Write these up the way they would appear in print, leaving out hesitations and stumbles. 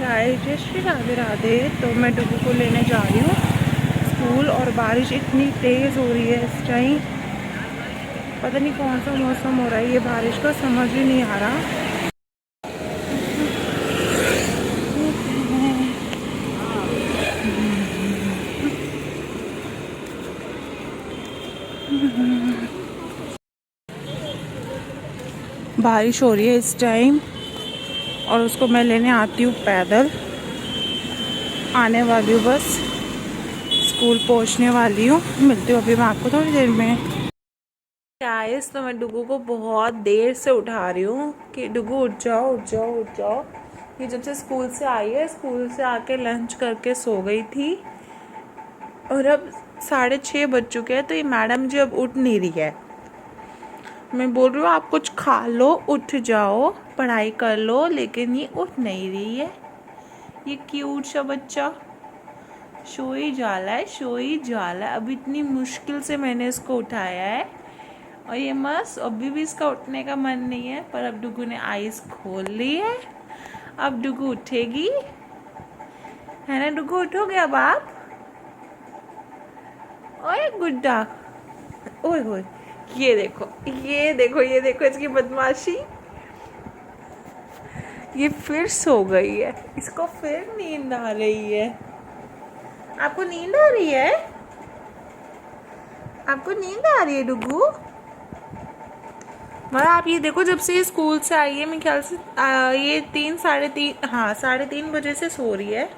Guys जय श्री राधे राधे। तो मैं डुगू को लेने जा रही हूँ स्कूल और बारिश इतनी तेज़ हो रही है इस टाइम। पता नहीं कौन सा मौसम हो रहा है ये बारिश का, समझ ही नहीं आ रहा। बारिश हो रही है इस टाइम और उसको मैं लेने आती हूँ पैदल। आने वाली हूँ, बस स्कूल पहुँचने वाली हूँ। मिलती हूँ अभी मैं आपको थोड़ी देर में। गाइस तो मैं डुगू को बहुत देर से उठा रही हूँ कि डुगू उठ जाओ उठ जाओ उठ जाओ। ये जब से स्कूल से आई है, स्कूल से आके लंच करके सो गई थी और अब 6:30 बज चुके हैं। तो ये मैडम जी अब उठ नहीं रही है। मैं बोल रही हूँ आप कुछ खा लो, उठ जाओ, पढ़ाई कर लो, लेकिन ये उठ नहीं रही है। ये क्यूट सा बच्चा सोई जाला है, सोई जाला है। अब इतनी मुश्किल से मैंने इसको उठाया है और ये मस्त अभी भी इसका उठने का मन नहीं है। पर अब डुगू ने आईज खोल ली है, अब डुगू उठेगी, है ना डुगू? उठोगे अब आप? ओए गुड्डा, ओए होए, ये देखो ये देखो ये देखो इसकी बदमाशी। ये फिर सो गई है, इसको फिर नींद आ रही है। आपको नींद आ रही है? आपको नींद आ रही है डुगू? मतलब आप ये देखो, जब से ये स्कूल से आई है मेरे ख्याल से ये 3 साढ़े 3, हाँ 3:30 बजे से सो रही है।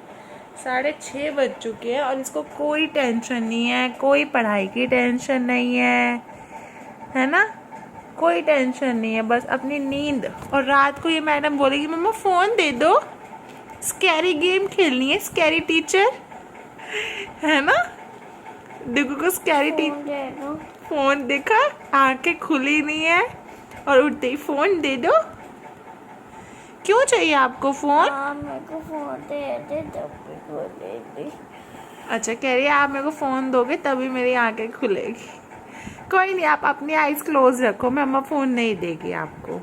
6:30 बज चुके हैं और इसको कोई टेंशन नहीं है, कोई पढ़ाई की टेंशन नहीं है ना? कोई टेंशन नहीं है, बस अपनी नींद। और रात को ये मैडम बोलेगी मम्मा फ़ोन दे दो, स्कैरी गेम खेलनी है, स्कैरी टीचर, है ना? डुगू को स्कैरी टीचर फ़ोन देखा, आंखें खुली नहीं है और उठते ही फ़ोन दे दो। क्यों चाहिए आपको फ़ोन? मेरे को फ़ोन दे दे तभी खुलेगी। अच्छा, कह रही है आप मेरे को फ़ोन दोगे तभी मेरी आंखें खुलेगी। कोई नहीं, आप अपनी आइज़ क्लोज रखो, मम्मा फ़ोन नहीं देगी आपको।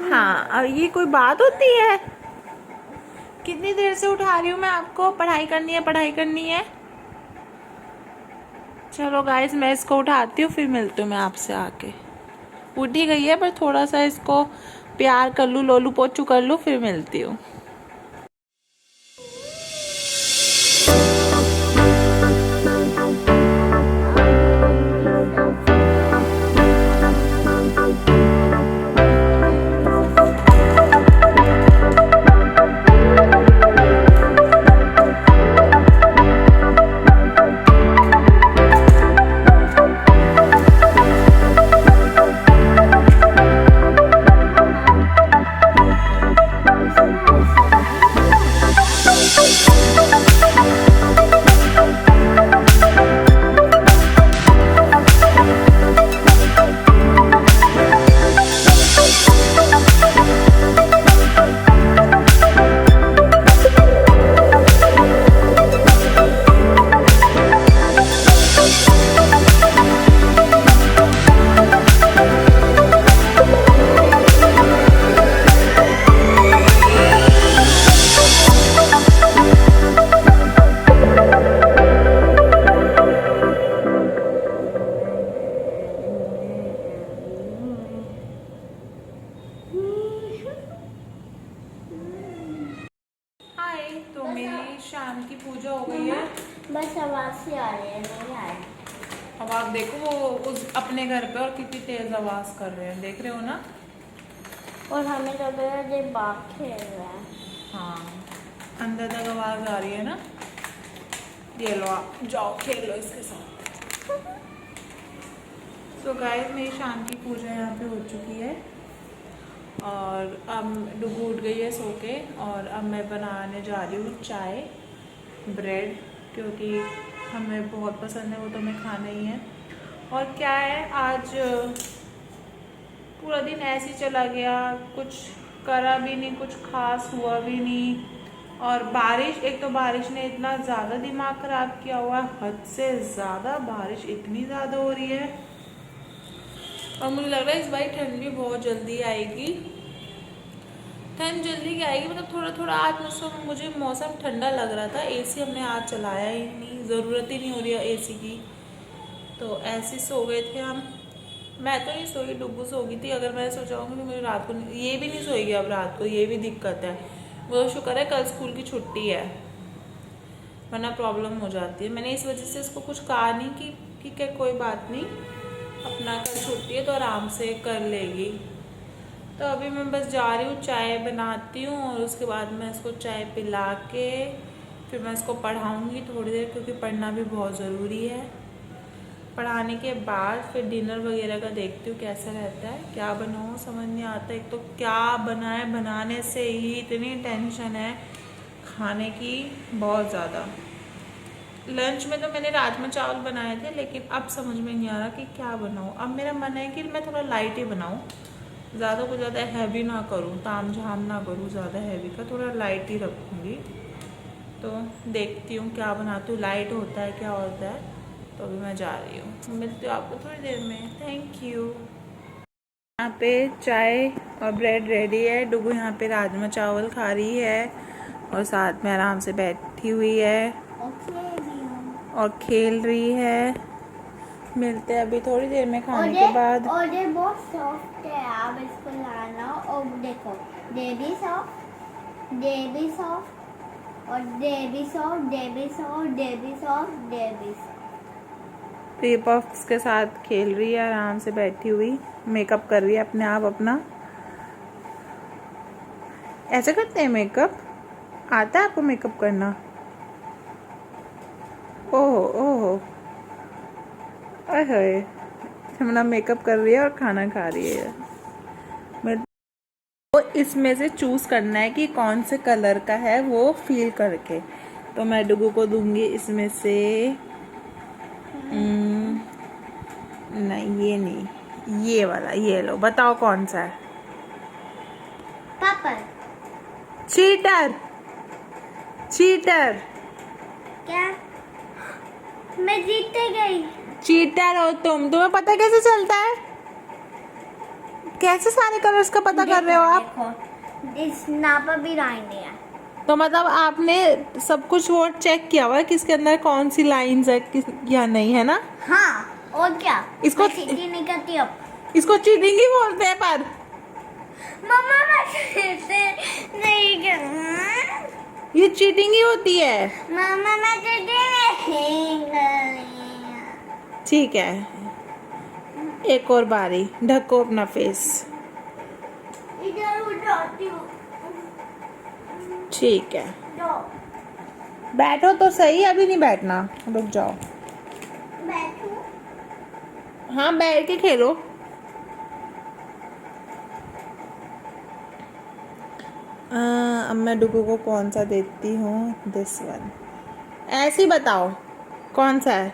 हाँ, और ये कोई बात होती है? कितनी देर से उठा रही हूँ मैं आपको, पढ़ाई करनी है पढ़ाई करनी है। चलो गाइस मैं इसको उठाती हूँ, फिर मिलती हूँ मैं आपसे आके। उठ ही गई है पर थोड़ा सा इसको प्यार कर लूँ, लोलू पोचू कर लूँ, फिर मिलती हूँ। तो मेरी शाम की पूजा हो गई है। बस आवाज़ से आ रही है, नहीं आ रही। अब आप देखो वो उस अपने घर पे और कितनी तेज आवाज कर रहे हैं, देख रहे हो ना? और हमें लग रहा है ये बाघ खेल रहा है। हाँ, अंदर तक आवाज आ रही है ना? ये लो आप जाओ खेल लो इसके साथ। तो गाइस मेरी शाम की पूजा यहाँ पे हो चुकी है और अब डुगू उठ गई है सो के। और अब मैं बनाने जा रही हूँ चाय, ब्रेड, क्योंकि हमें बहुत पसंद है वो, तो हमें खाना ही है। और क्या है, आज पूरा दिन ऐसे ही चला गया, कुछ करा भी नहीं, कुछ खास हुआ भी नहीं। और बारिश, एक तो बारिश ने इतना ज़्यादा दिमाग ख़राब किया हुआ है, हद से ज़्यादा बारिश इतनी ज़्यादा हो रही है। और मुझे लग रहा है इस बार ठंड भी बहुत जल्दी आएगी। ठंड जल्दी क्या आएगी, मतलब थोड़ा थोड़ा आज मौसम, मुझे मौसम ठंडा लग रहा था। एसी हमने आज चलाया ही नहीं, ज़रूरत ही नहीं हो रही है एसी की, तो ऐसे सो गए थे हम। मैं तो नहीं सोई, डुब्बू सो गई थी। अगर मैं सो जाऊँगी तो मुझे रात को ये भी नहीं सोएगी अब रात को, ये भी दिक्कत है। वो शुक्र है कल स्कूल की छुट्टी है, वरना प्रॉब्लम हो जाती है। मैंने इस वजह से इसको कुछ कहा नहीं कि ठीक है कोई बात नहीं, अपना कल छुट्टी है तो आराम से कर लेगी। तो अभी मैं बस जा रही हूँ, चाय बनाती हूँ और उसके बाद मैं इसको चाय पिला के फिर मैं इसको पढ़ाऊँगी थोड़ी देर, क्योंकि पढ़ना भी बहुत ज़रूरी है। पढ़ाने के बाद फिर डिनर वगैरह का देखती हूँ कैसा रहता है, क्या बनाऊँ समझ नहीं आता। एक तो क्या बनाए, बनाने से ही इतनी टेंशन है खाने की, बहुत ज़्यादा। लंच में तो मैंने राजमा चावल बनाए थे, लेकिन अब समझ में नहीं आ रहा कि क्या बनाऊँ। अब मेरा मन है कि मैं थोड़ा लाइट ही बनाऊँ, ज़्यादा को ज़्यादा हैवी ना करूँ, ताम झाम ना करूँ ज़्यादा हैवी का, थोड़ा लाइट ही रखूँगी। तो देखती हूँ क्या बनाती हूँ, लाइट होता है क्या होता है। तो अभी मैं जा रही हूँ, मिलती हूँ आपको थोड़ी देर में। Thank you. यहाँ पे चाय और ब्रेड रेडी है। डुगू यहाँ पे राजमा चावल खा रही है और साथ में आराम से बैठी हुई है और खेल रही है। मिलते हैं अभी थोड़ी देर में खाने के बाद। और ये बहुत सॉफ्ट है, आप इसको लाना और देखो, ये भी सॉफ्ट, ये भी सॉफ्ट और ये भी सॉफ्ट, ये भी सॉफ्ट, ये भी सॉफ्ट, ये भी सॉफ्ट। तो ये पफ्स के साथ खेल रही है आराम से बैठी हुई, मेकअप कर रही है अपने आप अपना। ऐसे करते हैं मेकअप? आता है आपको मेकअप करना? ओहो ओहो, अरे अपना मेकअप कर रही है और खाना खा रही है। तो इसमें से चूज करना है कि कौन से कलर का है वो फील करके। तो मैं डुगू को दूंगी इसमें से नहीं, ये नहीं, ये वाला, ये लो, बताओ कौन सा है। पर्पल। Cheater, cheater. क्या? मैं जीत गई। चीटर हो तुम, तुम्हें पता कैसे चलता है? कैसे सारे कलर्स का पता कर रहे हो आप? देखो, इस नापा भी लाइन नहीं है। तो मतलब आपने सब कुछ वो चेक किया हुआ है किसके अंदर कौन सी लाइंस है किस या नहीं, है ना? हाँ, और क्या? इसको मैं चीटिंग नहीं करती अब। इसको चीटिंग ही बोलते हैं। पर मम्मा मैं चीटिंग नहीं कर, ये चीटिंग ही होती है। मम्मा मैं चीटिंग नहीं कर रही हूँ। ठीक है, एक और बारी, ढको अपना फेस। इधर उठाती हूँ। ठीक है, जाओ, बैठो तो सही, अभी नहीं बैठना, रुक जाओ। बैठूं? हाँ बैठ के खेलो। अब मैं डुगू को कौन सा देती हूँ, दिस वन। ऐसे ही बताओ कौन सा है।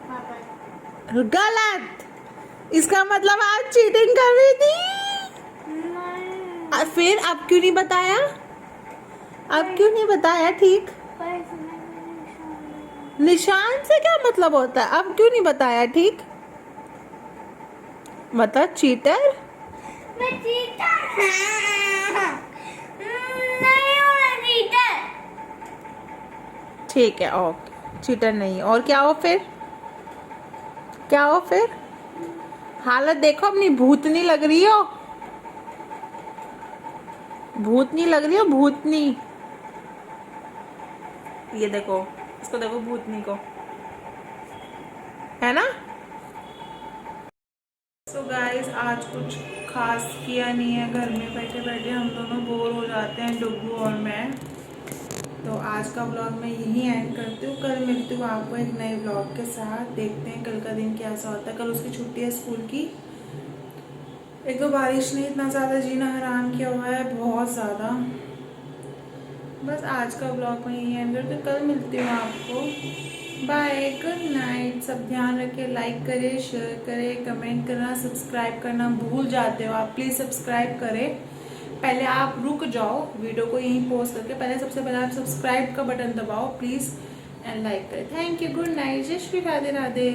पापा। गलत, इसका मतलब आप चीटिंग कर रही थी। नहीं। फिर अब क्यों नहीं बताया? अब क्यों नहीं बताया? ठीक, निशान से क्या मतलब होता है? अब क्यों नहीं बताया? ठीक, मतलब चीटर। मैं चीटर नहीं हूँ, मैं चीटर। ठीक है, ओके, चीटर नहीं। और क्या हो फिर? क्या हो फिर? हालत देखो अपनी, भूतनी लग रही हो, भूतनी लग रही हो, भूतनी। ये देखो, इसको देखो, भूतनी को, है ना? सो गाइस, आज कुछ खास किया नहीं है, घर में बैठे बैठे हम दोनों बोर हो जाते हैं, डुगू और मैं। तो आज का व्लॉग मैं यहीं एंड करती हूँ। कल मिलती हूँ आपको एक नए व्लॉग के साथ। देखते हैं कल का दिन कैसा होता है। कल उसकी छुट्टी है स्कूल की। एक तो बारिश ने इतना ज़्यादा जीना हराम किया हुआ है, बहुत ज़्यादा। बस आज का व्लॉग मैं यहीं एंड करती हूँ, कल मिलती हूँ आपको। Bye, good night. सब ध्यान रखें, लाइक करें, शेयर करें, कमेंट करना, सब्सक्राइब करना भूल जाते हो आप, प्लीज़ सब्सक्राइब करें। पहले आप रुक जाओ वीडियो को यहीं पोस्ट करके, पहले सबसे पहले आप सब्सक्राइब का बटन दबाओ प्लीज़, एंड लाइक करें। थैंक यू, गुड नाइट, जय श्री राधे राधे।